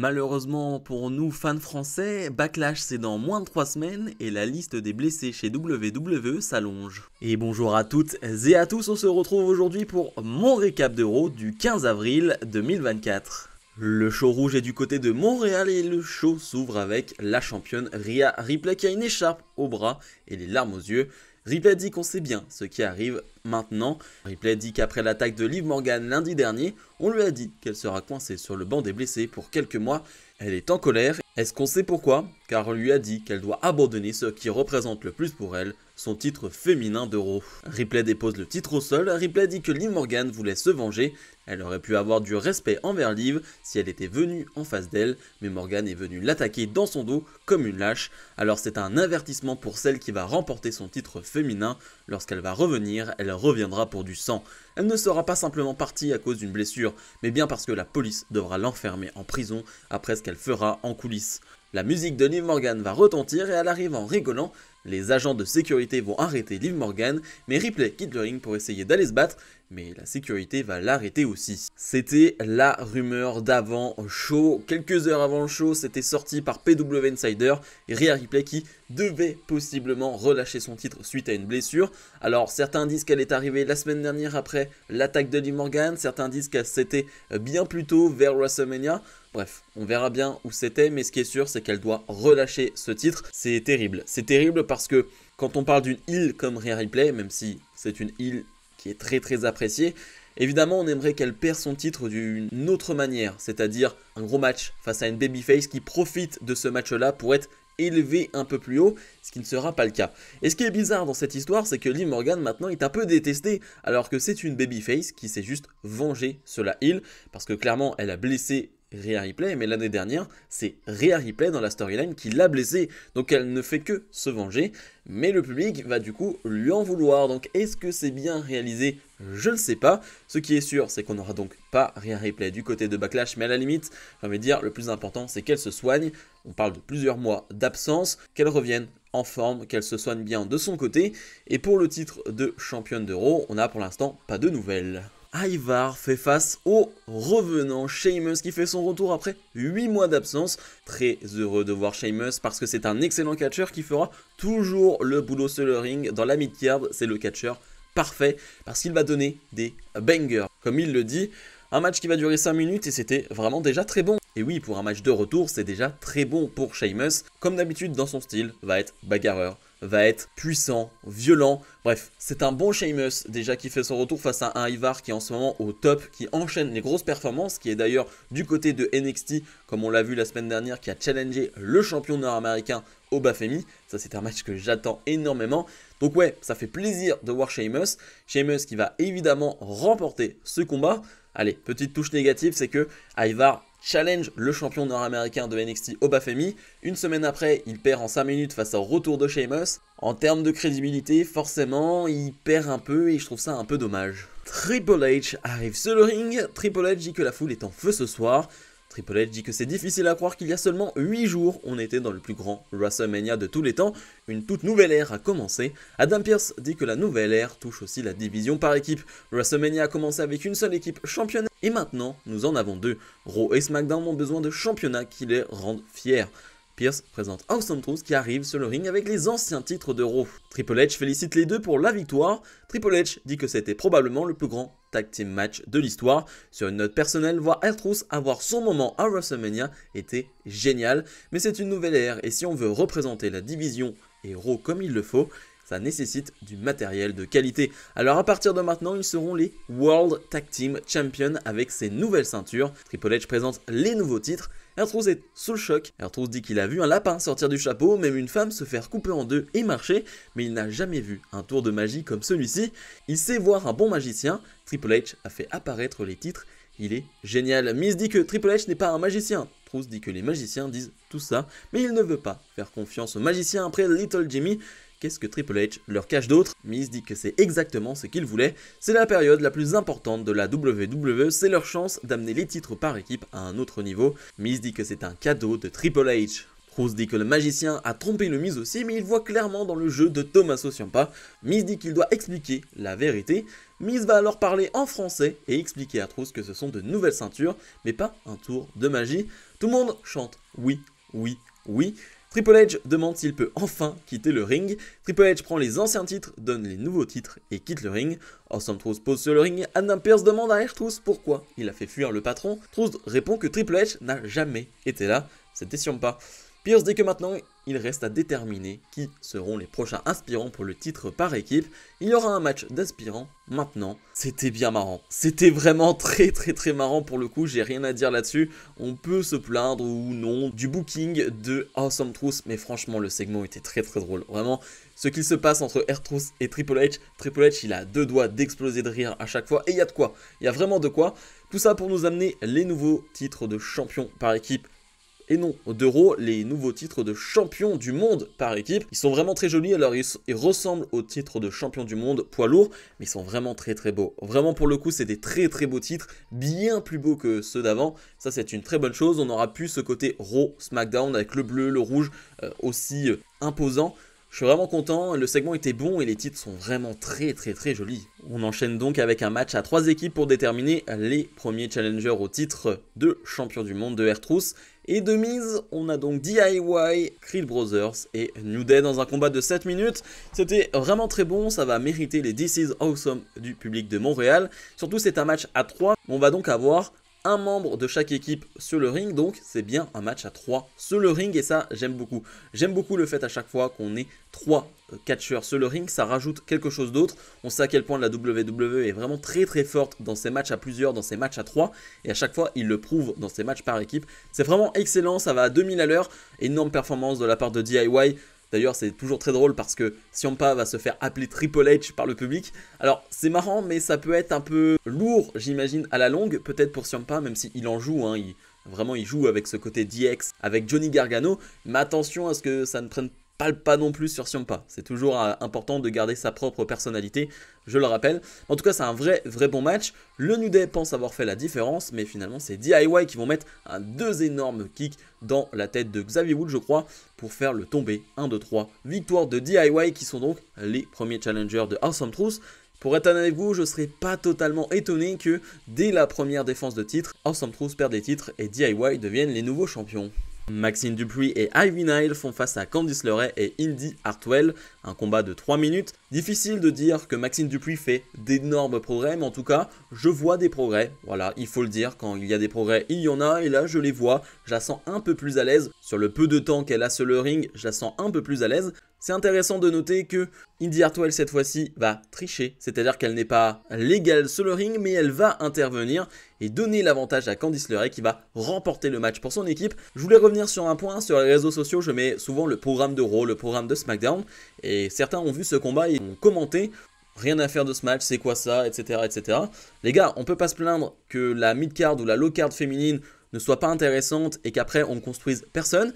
Malheureusement pour nous fans français, Backlash c'est dans moins de 3 semaines et la liste des blessés chez WWE s'allonge. Et bonjour à toutes et à tous, on se retrouve aujourd'hui pour mon récap de Raw du 15 avril 2024. Le show rouge est du côté de Montréal et le show s'ouvre avec la championne Rhea Ripley qui a une écharpe au bras et les larmes aux yeux. Ripley dit qu'on sait bien ce qui arrive maintenant. Ripley dit qu'après l'attaque de Liv Morgan lundi dernier, on lui a dit qu'elle sera coincée sur le banc des blessés pour quelques mois. Elle est en colère. Est-ce qu'on sait pourquoi? Car on lui a dit qu'elle doit abandonner ce qui représente le plus pour elle, son titre féminin de Raw. Ripley dépose le titre au sol. Ripley dit que Liv Morgan voulait se venger. Elle aurait pu avoir du respect envers Liv si elle était venue en face d'elle, mais Morgan est venue l'attaquer dans son dos comme une lâche. Alors c'est un avertissement pour celle qui va remporter son titre féminin. Lorsqu'elle va revenir, elle reviendra pour du sang. Elle ne sera pas simplement partie à cause d'une blessure, mais bien parce que la police devra l'enfermer en prison après ce qu'elle fera en coulisses. La musique de Liv Morgan va retentir et elle arrive en rigolant. Les agents de sécurité vont arrêter Liv Morgan, mais Ripley quitte le ring pour essayer d'aller se battre, mais la sécurité va l'arrêter aussi. C'était la rumeur d'avant show. Quelques heures avant le show, c'était sorti par PW Insider et Rhea Ripley qui devait possiblement relâcher son titre suite à une blessure. Alors certains disent qu'elle est arrivée la semaine dernière après l'attaque de Liv Morgan, certains disent que c'était bien plus tôt vers WrestleMania. Bref, on verra bien où c'était, mais ce qui est sûr, c'est qu'elle doit relâcher ce titre. C'est terrible parce que quand on parle d'une heel comme Rhea Ripley, même si c'est une heel qui est très appréciée, évidemment on aimerait qu'elle perde son titre d'une autre manière, c'est-à-dire un gros match face à une babyface qui profite de ce match-là pour être élevé un peu plus haut, ce qui ne sera pas le cas. Et ce qui est bizarre dans cette histoire, c'est que Liv Morgan maintenant est un peu détestée, alors que c'est une babyface qui s'est juste vengée sur la heel, parce que clairement elle a blessé Rhea Ripley, mais l'année dernière, c'est Rhea Ripley dans la storyline qui l'a blessée, donc elle ne fait que se venger, mais le public va du coup lui en vouloir, donc est-ce que c'est bien réalisé? Je ne sais pas. Ce qui est sûr, c'est qu'on n'aura donc pas Rhea Ripley du côté de Backlash, mais à la limite, j'ai envie de dire, le plus important, c'est qu'elle se soigne. On parle de plusieurs mois d'absence, qu'elle revienne en forme, qu'elle se soigne bien de son côté, et pour le titre de championne de Raw, on n'a pour l'instant pas de nouvelles. Ivar fait face au revenant Sheamus qui fait son retour après 8 mois d'absence. Très heureux de voir Sheamus parce que c'est un excellent catcheur qui fera toujours le boulot sur le ring. Dans la mid-card, c'est le catcheur parfait parce qu'il va donner des bangers. Comme il le dit, un match qui va durer 5 minutes et c'était vraiment déjà très bon. Et oui, pour un match de retour, c'est déjà très bon pour Sheamus. Comme d'habitude dans son style, va être bagarreur, va être puissant, violent. Bref, c'est un bon Sheamus déjà qui fait son retour face à un Ivar qui est en ce moment au top, qui enchaîne les grosses performances, qui est d'ailleurs du côté de NXT, comme on l'a vu la semaine dernière, qui a challengé le champion nord-américain au Bafemi. Ça, c'est un match que j'attends énormément. Donc ouais, ça fait plaisir de voir Sheamus. Sheamus qui va évidemment remporter ce combat. Allez, petite touche négative, c'est que Ivar challenge le champion nord-américain de NXT au Bafemi. Une semaine après, il perd en 5 minutes face au retour de Sheamus. En termes de crédibilité, forcément, il perd un peu et je trouve ça un peu dommage. Triple H arrive sur le ring. Triple H dit que la foule est en feu ce soir. Triple H dit que c'est difficile à croire qu'il y a seulement 8 jours, on était dans le plus grand WrestleMania de tous les temps. Une toute nouvelle ère a commencé. Adam Pearce dit que la nouvelle ère touche aussi la division par équipe. WrestleMania a commencé avec une seule équipe championne et maintenant nous en avons deux. Raw et SmackDown ont besoin de championnats qui les rendent fiers. Pearce présente Awesome Truth qui arrive sur le ring avec les anciens titres de Raw. Triple H félicite les deux pour la victoire. Triple H dit que c'était probablement le plus grand tag team match de l'histoire. Sur une note personnelle, voir R-Truth avoir son moment à WrestleMania était génial. Mais c'est une nouvelle ère et si on veut représenter la division et Raw comme il le faut, ça nécessite du matériel de qualité. Alors à partir de maintenant, ils seront les World Tag Team Champions avec ces nouvelles ceintures. Triple H présente les nouveaux titres. R-Truth est sous le choc. R-Truth dit qu'il a vu un lapin sortir du chapeau, même une femme se faire couper en deux et marcher, mais il n'a jamais vu un tour de magie comme celui-ci. Il sait voir un bon magicien. Triple H a fait apparaître les titres. Il est génial. Miz dit que Triple H n'est pas un magicien. Truth dit que les magiciens disent tout ça, mais il ne veut pas faire confiance aux magiciens après Little Jimmy. Qu'est-ce que Triple H leur cache d'autre? Miz dit que c'est exactement ce qu'il voulait. C'est la période la plus importante de la WWE, c'est leur chance d'amener les titres par équipe à un autre niveau. Miz dit que c'est un cadeau de Triple H. Truth dit que le magicien a trompé le Miz aussi, mais il voit clairement dans le jeu de Tommaso Ciampa. Miz dit qu'il doit expliquer la vérité, Miz va alors parler en français et expliquer à R-Truth que ce sont de nouvelles ceintures, mais pas un tour de magie. Tout le monde chante oui, oui, oui. Triple H demande s'il peut enfin quitter le ring. Triple H prend les anciens titres, donne les nouveaux titres et quitte le ring. Awesome Truth pose sur le ring. Adam Pearce demande à R-Truth pourquoi il a fait fuir le patron. Truth répond que Triple H n'a jamais été là. C'était Ciampa. Pearce dit que maintenant, il reste à déterminer qui seront les prochains aspirants pour le titre par équipe. Il y aura un match d'aspirants maintenant. C'était bien marrant. C'était vraiment très marrant pour le coup. J'ai rien à dire là-dessus. On peut se plaindre ou non du booking de Awesome Truth. Mais franchement, le segment était très drôle. Vraiment, ce qu'il se passe entre R-Truth et Triple H. Triple H, il a deux doigts d'exploser de rire à chaque fois. Et il y a de quoi. Il y a vraiment de quoi. Tout ça pour nous amener les nouveaux titres de champion par équipe. Et non d'euros, les nouveaux titres de champion du monde par équipe. Ils sont vraiment très jolis, alors ils ressemblent aux titres de champion du monde poids lourd, mais ils sont vraiment très beaux. Vraiment pour le coup, c'est des très beaux titres, bien plus beaux que ceux d'avant. Ça c'est une très bonne chose, on aura plus ce côté Raw, SmackDown avec le bleu, le rouge aussi imposant. Je suis vraiment content, le segment était bon et les titres sont vraiment très jolis. On enchaîne donc avec un match à 3 équipes pour déterminer les premiers challengers au titre de champion du monde de R-Truth. Et de mise, on a donc DIY, Creed Brothers et New Day dans un combat de 7 minutes. C'était vraiment très bon, ça va mériter les This is Awesome du public de Montréal. Surtout c'est un match à 3, on va donc avoir un membre de chaque équipe sur le ring, donc c'est bien un match à 3 sur le ring et ça j'aime beaucoup. J'aime beaucoup le fait à chaque fois qu'on ait 3 catcheurs sur le ring, ça rajoute quelque chose d'autre. On sait à quel point la WWE est vraiment très forte dans ses matchs à plusieurs, dans ses matchs à 3 et à chaque fois il le prouve dans ses matchs par équipe. C'est vraiment excellent, ça va à 2000 à l'heure, énorme performance de la part de DIY. D'ailleurs, c'est toujours très drôle parce que Ciampa va se faire appeler Triple H par le public. Alors, c'est marrant, mais ça peut être un peu lourd, j'imagine, à la longue, peut-être pour Ciampa, même s'il en joue. Hein, vraiment, il joue avec ce côté DX, avec Johnny Gargano. Mais attention à ce que ça ne prenne pas le pas non plus sur Ciampa. C'est toujours important de garder sa propre personnalité, je le rappelle. En tout cas, c'est un vrai bon match. Le New Day pense avoir fait la différence, mais finalement, c'est DIY qui vont mettre deux énormes kicks dans la tête de Xavier Woods, je crois, pour faire le tomber. 1, 2, 3. Victoire de DIY qui sont donc les premiers challengers de Awesome Truth. Pour être honnête avec vous, je ne serais pas totalement étonné que dès la première défense de titre, Awesome Truth perd des titres et DIY deviennent les nouveaux champions. Maxine Dupree et Ivy Nile font face à Candice LeRae et Indy Hartwell, un combat de 3 minutes. Difficile de dire que Maxine Dupree fait d'énormes progrès, mais en tout cas, je vois des progrès. Voilà, il faut le dire, quand il y a des progrès, il y en a, et là je les vois. Je la sens un peu plus à l'aise. Sur le peu de temps qu'elle a sur le ring, je la sens un peu plus à l'aise. C'est intéressant de noter que Indy Hartwell cette fois-ci va tricher, c'est-à-dire qu'elle n'est pas légale sur le ring, mais elle va intervenir et donner l'avantage à Candice LeRae qui va remporter le match pour son équipe. Je voulais revenir sur un point, sur les réseaux sociaux, je mets souvent le programme de Raw, le programme de SmackDown, et certains ont vu ce combat et ont commenté. Rien à faire de ce match, c'est quoi ça, etc. Les gars, on peut pas se plaindre que la mid-card ou la low-card féminine ne soit pas intéressante et qu'après on construise personne.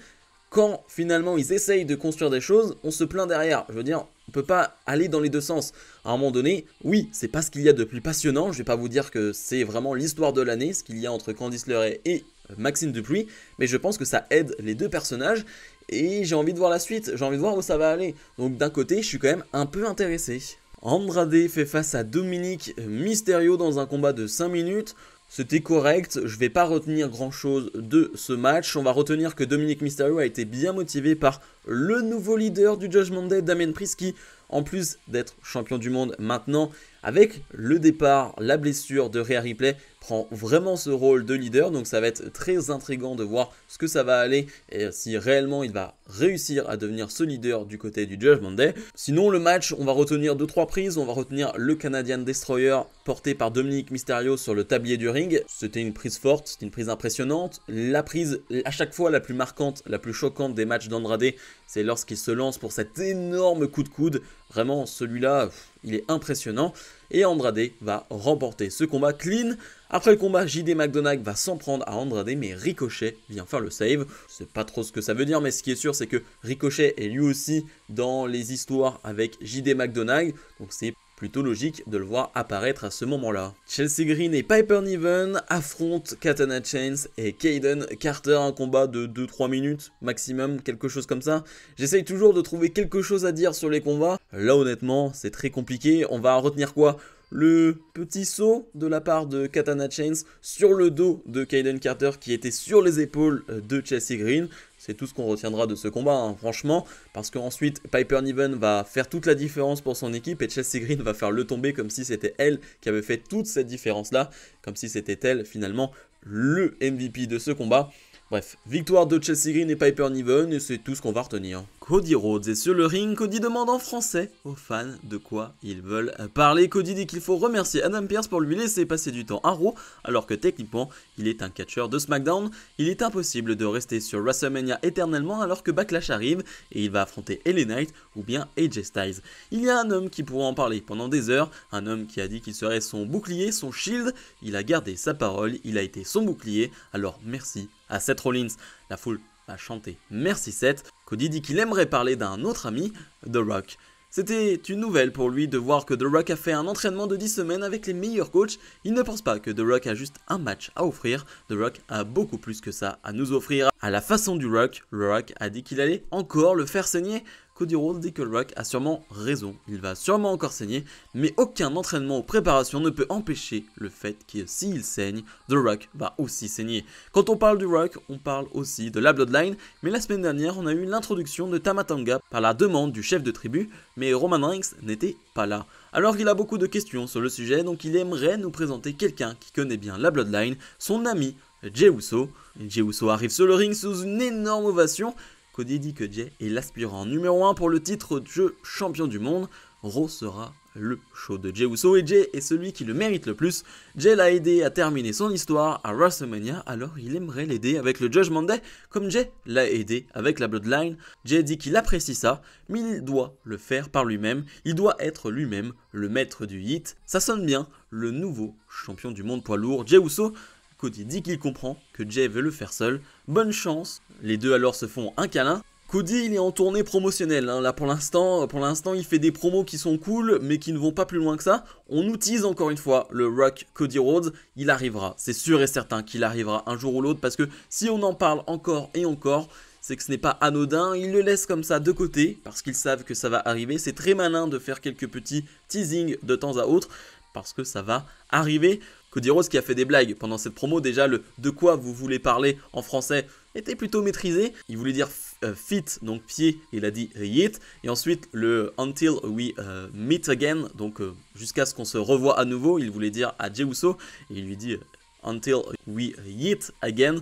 Quand finalement ils essayent de construire des choses, on se plaint derrière. Je veux dire, on peut pas aller dans les deux sens. À un moment donné, oui, c'est pas ce qu'il y a de plus passionnant. Je vais pas vous dire que c'est vraiment l'histoire de l'année, ce qu'il y a entre Candice LeRae et Maxine Dupree, mais je pense que ça aide les deux personnages et j'ai envie de voir la suite, j'ai envie de voir où ça va aller. Donc d'un côté, je suis quand même un peu intéressé. Andrade fait face à Dominic Mysterio dans un combat de 5 minutes. C'était correct, je vais pas retenir grand chose de ce match. On va retenir que Dominic Mysterio a été bien motivé par le nouveau leader du Judgment Day, Damien Priest, qui, en plus d'être champion du monde maintenant, avec le départ, la blessure de Rhea Ripley, prend vraiment ce rôle de leader. Donc ça va être très intriguant de voir ce que ça va aller et si réellement il va réussir à devenir ce leader du côté du Judgment Day. Sinon le match, on va retenir 2-3 prises. On va retenir le Canadian Destroyer porté par Dominic Mysterio sur le tablier du ring. C'était une prise forte, c'était une prise impressionnante. La prise à chaque fois la plus marquante, la plus choquante des matchs d'Andrade, c'est lorsqu'il se lance pour cet énorme coup de coude. Vraiment, celui-là, il est impressionnant. Et Andrade va remporter ce combat clean. Après le combat, JD McDonagh va s'en prendre à Andrade, mais Ricochet vient faire le save. Je sais pas trop ce que ça veut dire, mais ce qui est sûr, c'est que Ricochet est lui aussi dans les histoires avec JD McDonagh. Donc c'est plutôt logique de le voir apparaître à ce moment-là. Chelsea Green et Piper Niven affrontent Katana Chance et Kayden Carter, un combat de 2-3 minutes maximum, quelque chose comme ça. J'essaye toujours de trouver quelque chose à dire sur les combats. Là honnêtement, c'est très compliqué. On va retenir quoi ? le petit saut de la part de Katana Chains sur le dos de Kayden Carter qui était sur les épaules de Chelsea Green. C'est tout ce qu'on retiendra de ce combat, hein, franchement, parce qu'ensuite Piper Niven va faire toute la différence pour son équipe et Chelsea Green va faire le tomber comme si c'était elle qui avait fait toute cette différence-là, comme si c'était elle finalement le MVP de ce combat. Bref, victoire de Chelsea Green et Piper Niven et c'est tout ce qu'on va retenir. Cody Rhodes est sur le ring. Cody demande en français aux fans de quoi ils veulent parler. Cody dit qu'il faut remercier Adam Pearce pour lui laisser passer du temps à Raw, alors que techniquement, il est un catcheur de SmackDown. Il est impossible de rester sur WrestleMania éternellement alors que Backlash arrive et il va affronter LA Knight ou bien AJ Styles. Il y a un homme qui pourra en parler pendant des heures, un homme qui a dit qu'il serait son bouclier, son shield. Il a gardé sa parole, il a été son bouclier, alors merci à Seth Rollins. La foule a chanté merci Seth. Cody dit qu'il aimerait parler d'un autre ami, The Rock. C'était une nouvelle pour lui de voir que The Rock a fait un entraînement de 10 semaines avec les meilleurs coachs. Il ne pense pas que The Rock a juste un match à offrir. The Rock a beaucoup plus que ça à nous offrir. À la façon du Rock, le Rock a dit qu'il allait encore le faire saigner. Cody Rhodes dit que le Rock a sûrement raison, il va sûrement encore saigner, mais aucun entraînement ou préparation ne peut empêcher le fait que s'il saigne, The Rock va aussi saigner. Quand on parle du Rock, on parle aussi de la Bloodline, mais la semaine dernière, on a eu l'introduction de Tama Tonga par la demande du chef de tribu, mais Roman Reigns n'était pas là. Alors il a beaucoup de questions sur le sujet, donc il aimerait nous présenter quelqu'un qui connaît bien la Bloodline, son ami Jey Uso. Jey Uso arrive sur le ring sous une énorme ovation. Cody dit que Jey est l'aspirant numéro 1 pour le titre de champion du monde. Raw sera le show de Jey Uso et Jey est celui qui le mérite le plus. Jey l'a aidé à terminer son histoire à WrestleMania, alors il aimerait l'aider avec le Judgment Day comme Jey l'a aidé avec la Bloodline. Jey dit qu'il apprécie ça, mais il doit le faire par lui-même. Il doit être lui-même le maître du hit. Ça sonne bien, le nouveau champion du monde poids lourd, Jey Uso. Cody dit qu'il comprend que Jey veut le faire seul. Bonne chance. Les deux alors se font un câlin. Cody il est en tournée promotionnelle, hein. Là pour l'instant il fait des promos qui sont cool mais qui ne vont pas plus loin que ça. On nous tease encore une fois le Rock Cody Rhodes, il arrivera, c'est sûr et certain qu'il arrivera un jour ou l'autre parce que si on en parle encore et encore, c'est que ce n'est pas anodin, ils le laissent comme ça de côté parce qu'ils savent que ça va arriver. C'est très malin de faire quelques petits teasings de temps à autre parce que ça va arriver. Cody Rhodes qui a fait des blagues pendant cette promo, déjà le « de quoi vous voulez parler » en français était plutôt maîtrisé. Il voulait dire fit, donc pied, il a dit yeet. Et ensuite le until we meet again, donc jusqu'à ce qu'on se revoie à nouveau, il voulait dire à Jey Uso. Et il lui dit until we yeet again.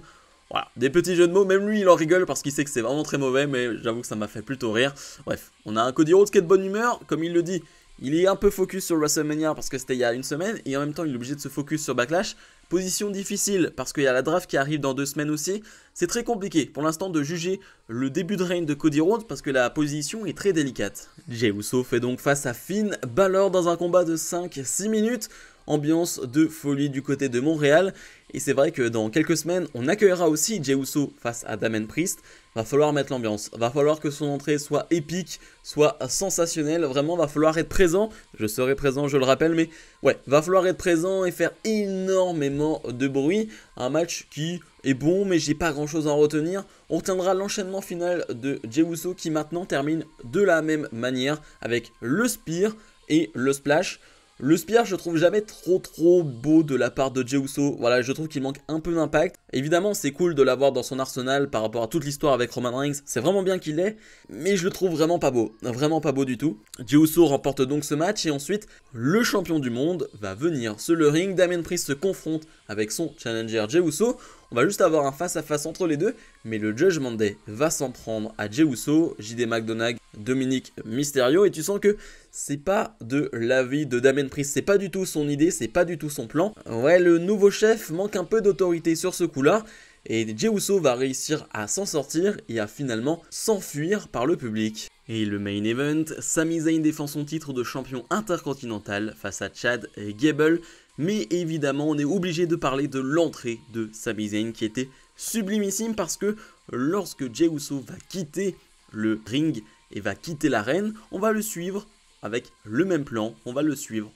Voilà, des petits jeux de mots, même lui il en rigole parce qu'il sait que c'est vraiment très mauvais, mais j'avoue que ça m'a fait plutôt rire. Bref, on a un Cody Rhodes qui est de bonne humeur, comme il le dit. Il est un peu focus sur WrestleMania parce que c'était il y a une semaine et en même temps il est obligé de se focus sur Backlash. Position difficile parce qu'il y a la draft qui arrive dans 2 semaines aussi. C'est très compliqué pour l'instant de juger le début de règne de Cody Rhodes parce que la position est très délicate. Jey Uso fait donc face à Finn Balor dans un combat de 5-6 minutes. Ambiance de folie du côté de Montréal. Et c'est vrai que dans quelques semaines, on accueillera aussi Jey Uso face à Damien Priest. Va falloir mettre l'ambiance, va falloir que son entrée soit épique, soit sensationnelle. Vraiment, va falloir être présent. Je serai présent, je le rappelle, mais ouais, va falloir être présent et faire énormément de bruit. Un match qui est bon, mais j'ai pas grand chose à en retenir. On retiendra l'enchaînement final de Jey Uso qui maintenant termine de la même manière avec le spear et le splash. Le spear, je trouve jamais trop beau de la part de Jey Uso. Voilà, je trouve qu'il manque un peu d'impact. Évidemment, c'est cool de l'avoir dans son arsenal par rapport à toute l'histoire avec Roman Reigns. C'est vraiment bien qu'il l'ait, mais je le trouve vraiment pas beau. Vraiment pas beau du tout. Jey Uso remporte donc ce match et ensuite, le champion du monde va venir sur le ring. Damien Priest se confronte avec son challenger Jey Uso. On va juste avoir un face-à-face entre les deux, mais le Judgment Day va s'en prendre à Jey Uso, JD McDonagh, Dominic Mysterio, et tu sens que c'est pas de l'avis de Damien Priest, c'est pas du tout son idée, c'est pas du tout son plan. Ouais, le nouveau chef manque un peu d'autorité sur ce coup-là, et Jey Uso va réussir à s'en sortir et à finalement s'enfuir par le public. Et le main event, Sami Zayn défend son titre de champion intercontinental face à Chad Gable. Mais évidemment, on est obligé de parler de l'entrée de Sami Zayn qui était sublimissime parce que lorsque Jey Uso va quitter le ring et va quitter l'arène, on va le suivre avec le même plan, on va le suivre.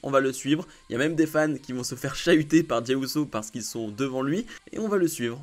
Il y a même des fans qui vont se faire chahuter par Jey Uso parce qu'ils sont devant lui et on va le suivre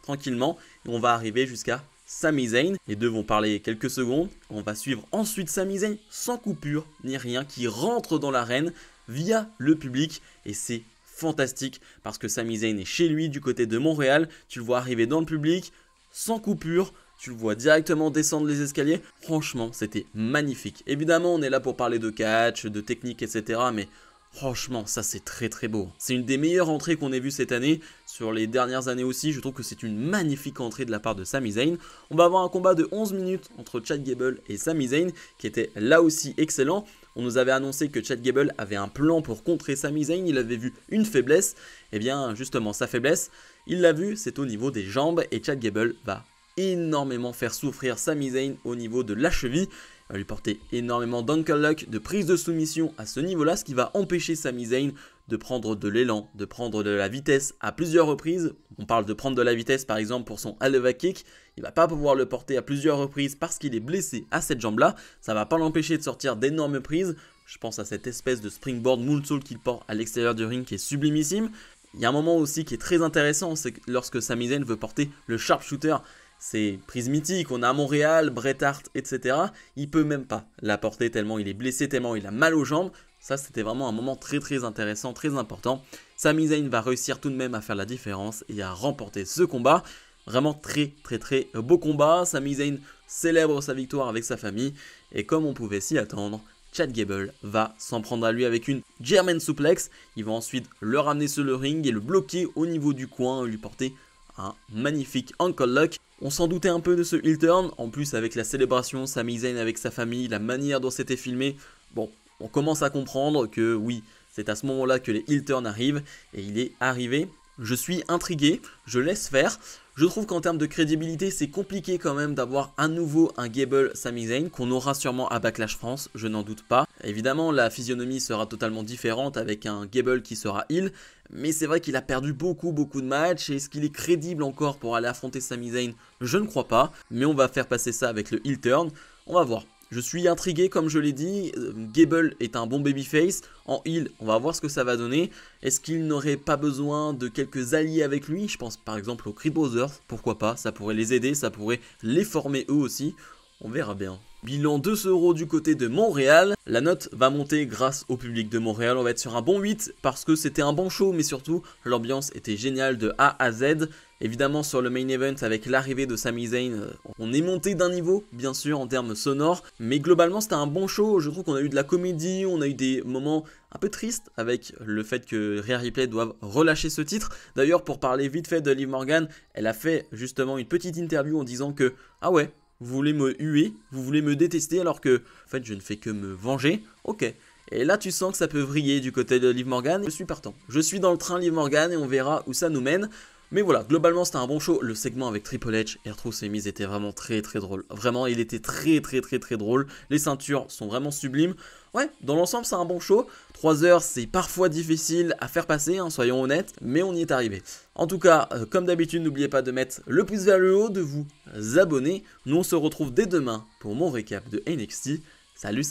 tranquillement et on va arriver jusqu'à Sami Zayn. Les deux vont parler quelques secondes, on va suivre ensuite Sami Zayn sans coupure ni rien qui rentre dans l'arène. via le public et c'est fantastique parce que Sami Zayn est chez lui du côté de Montréal, tu le vois arriver dans le public sans coupure, tu le vois directement descendre les escaliers, franchement c'était magnifique. Évidemment on est là pour parler de catch, de technique etc, mais franchement ça c'est très très beau. C'est une des meilleures entrées qu'on ait vues cette année, sur les dernières années aussi, je trouve que c'est une magnifique entrée de la part de Sami Zayn. On va avoir un combat de 11 minutes entre Chad Gable et Sami Zayn qui était là aussi excellent. On nous avait annoncé que Chad Gable avait un plan pour contrer Sami Zayn, il avait vu une faiblesse, et bien justement sa faiblesse, il l'a vu, c'est au niveau des jambes et Chad Gable va énormément faire souffrir Sami Zayn au niveau de la cheville. Il va lui porter énormément d'ankle lock, de prise de soumission à ce niveau-là, ce qui va empêcher Sami Zayn de prendre de l'élan, de prendre de la vitesse à plusieurs reprises. On parle de prendre de la vitesse par exemple pour son Helluva Kick. Il ne va pas pouvoir le porter à plusieurs reprises parce qu'il est blessé à cette jambe-là. Ça ne va pas l'empêcher de sortir d'énormes prises. Je pense à cette espèce de springboard moonsault qu'il porte à l'extérieur du ring qui est sublimissime. Il y a un moment aussi qui est très intéressant, c'est que lorsque Sami Zayn veut porter le sharpshooter. C'est prise mythique, on a à Montréal, Bret Hart, etc. Il peut même pas la porter tellement il est blessé, tellement il a mal aux jambes. Ça c'était vraiment un moment très très intéressant, très important. Sami Zayn va réussir tout de même à faire la différence et à remporter ce combat. Vraiment très très très beau combat. Sami Zayn célèbre sa victoire avec sa famille. Et comme on pouvait s'y attendre, Chad Gable va s'en prendre à lui avec une German suplex. Il va ensuite le ramener sur le ring et le bloquer au niveau du coin et lui porter un magnifique ankle lock. On s'en doutait un peu de ce heel turn, en plus avec la célébration, Sami Zayn avec sa famille, la manière dont c'était filmé, bon, on commence à comprendre que oui, c'est à ce moment-là que les heel turns arrivent, et il est arrivé. Je suis intrigué, je laisse faire. Je trouve qu'en termes de crédibilité, c'est compliqué quand même d'avoir à nouveau un Gable Sami Zayn qu'on aura sûrement à Backlash France, je n'en doute pas. Évidemment, la physionomie sera totalement différente avec un Gable qui sera heel, mais c'est vrai qu'il a perdu beaucoup de matchs. Est-ce qu'il est crédible encore pour aller affronter Sami Zayn? Je ne crois pas, mais on va faire passer ça avec le heel turn. On va voir. Je suis intrigué comme je l'ai dit, Gable est un bon babyface, en heel on va voir ce que ça va donner. Est-ce qu'il n'aurait pas besoin de quelques alliés avec lui? Je pense par exemple aux Creed Brothers, pourquoi pas, ça pourrait les aider, ça pourrait les former eux aussi, on verra bien. Bilan 2 € du côté de Montréal, la note va monter grâce au public de Montréal, on va être sur un bon 8 parce que c'était un bon show mais surtout l'ambiance était géniale de A à Z. Évidemment sur le main event avec l'arrivée de Sami Zayn, on est monté d'un niveau bien sûr en termes sonores, mais globalement c'était un bon show, je trouve qu'on a eu de la comédie, on a eu des moments un peu tristes avec le fait que Rhea Ripley doive relâcher ce titre. D'ailleurs pour parler vite fait de Liv Morgan, elle a fait justement une petite interview en disant que ah ouais, vous voulez me huer, vous voulez me détester alors que en fait je ne fais que me venger, ok. Et là tu sens que ça peut vriller du côté de Liv Morgan, je suis partant. Je suis dans le train Liv Morgan et on verra où ça nous mène. Mais voilà, globalement c'était un bon show, le segment avec Triple H et R-Truth et Miz était vraiment très drôle. Vraiment il était très drôle, les ceintures sont vraiment sublimes. Ouais, dans l'ensemble c'est un bon show, 3 heures c'est parfois difficile à faire passer, hein, soyons honnêtes, mais on y est arrivé. En tout cas, comme d'habitude n'oubliez pas de mettre le pouce vers le haut, de vous abonner. Nous on se retrouve dès demain pour mon récap de NXT. Salut